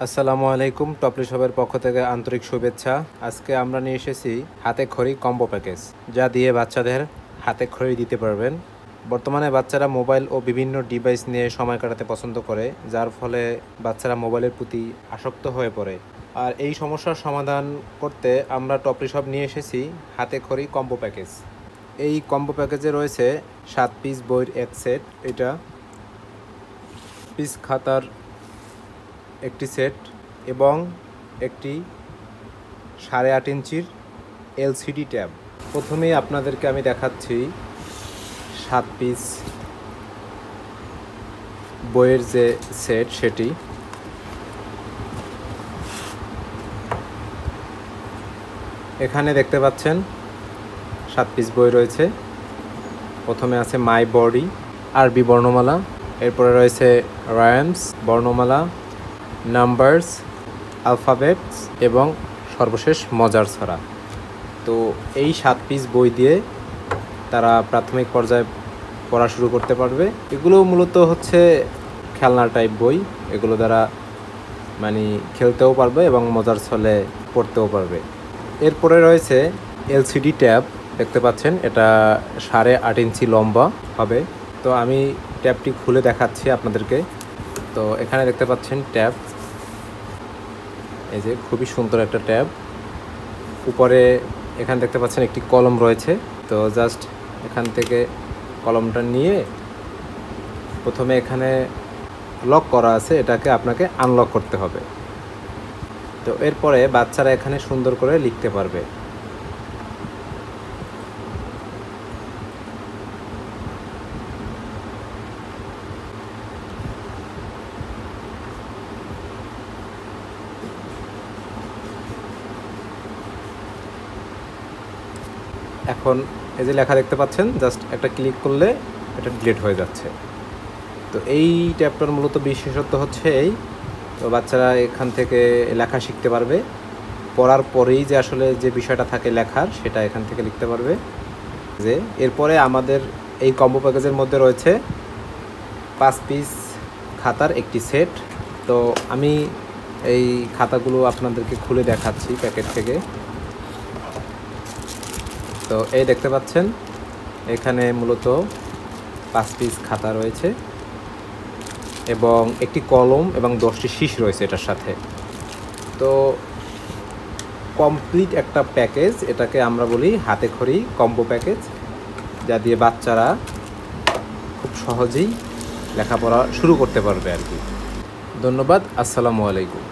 আসসালামু আলাইকুম। টপলি শপের পক্ষ থেকে আন্তরিক শুভেচ্ছা। আজকে আমরা নিয়ে এসেছি হাতে খড়ি কম্বো প্যাকেজ, যা দিয়ে বাচ্চাদের হাতে খড়ি দিতে পারবেন। বর্তমানে বাচ্চারা মোবাইল ও বিভিন্ন ডিভাইস নিয়ে সময় কাটাতে পছন্দ করে, যার ফলে বাচ্চারা মোবাইলের প্রতি আসক্ত হয়ে পড়ে। আর এই সমস্যার সমাধান করতে আমরা টপলি শপ নিয়ে এসেছি হাতে খড়ি কম্বো প্যাকেজ। এই কম্বো প্যাকেজে রয়েছে 7 পিস বইয়ের এক সেট, এটা পিস খাতার একটি সেট এবং একটি 8.5 ইঞ্চির এলসিডি ট্যাব। প্রথমেই আপনাদেরকে আমি দেখাচ্ছি 7 পিস বইয়ের যে সেট সেটি। এখানে দেখতে পাচ্ছেন 7 পিস বই রয়েছে। প্রথমে আছে মাই বডি আরবি বর্ণমালা, এরপরে রয়েছে রাইমস বর্ণমালা, নাম্বারস, অ্যালফাবেটস এবং সর্বশেষ মজার ছড়া। তো এই 7 পিস বই দিয়ে তারা প্রাথমিক পর্যায়ে পড়া শুরু করতে পারবে। এগুলো মূলত হচ্ছে খেলনা টাইপ বই, এগুলো দ্বারা খেলতেও পারবে এবং মজার ছলে পড়তেও পারবে। এরপরে রয়েছে এলসিডি ট্যাব, দেখতে পাচ্ছেন এটা 8.5 ইঞ্চি লম্বা হবে। তো আমি ট্যাবটি খুলে দেখাচ্ছি আপনাদেরকে। তো এখানে দেখতে পাচ্ছেন ট্যাব, এই যে খুবই সুন্দর একটা ট্যাব। উপরে এখানে দেখতে পাচ্ছেন একটি কলম রয়েছে। তো জাস্ট এখান থেকে কলমটা নিয়ে প্রথমে এখানে লক করা আছে, এটাকে আপনাকে আনলক করতে হবে। তো এরপরে বাচ্চারা এখানে সুন্দর করে লিখতে পারবে। এখন এই যে লেখা দেখতে পাচ্ছেন, জাস্ট একটা ক্লিক করলে এটা ডিলিট হয়ে যাচ্ছে। তো এই ট্যাবটার মূলত বিশেষত্ব হচ্ছে এই, তো বাচ্চারা এখান থেকে লেখা শিখতে পারবে। পড়ার পরেই যে আসলে যে বিষয়টা থাকে লেখার, সেটা এখান থেকে লিখতে পারবে। যে এরপরে আমাদের এই কম্বো প্যাকেজের মধ্যে রয়েছে 5 পিস খাতার একটি সেট। তো আমি এই খাতাগুলো আপনাদেরকে খুলে দেখাচ্ছি প্যাকেট থেকে। তো এই দেখতে পাচ্ছেন এখানে মূলত 5 পিস খাতা রয়েছে এবং একটি কলম এবং 10টি শীষ রয়েছে এটার সাথে। তো কমপ্লিট একটা প্যাকেজ, এটাকে আমরা বলি হাতে খড়ি কম্বো প্যাকেজ, যা দিয়ে বাচ্চারা খুব সহজেই লেখাপড়া শুরু করতে পারবে আর কি। ধন্যবাদ। আসসালামু আলাইকুম।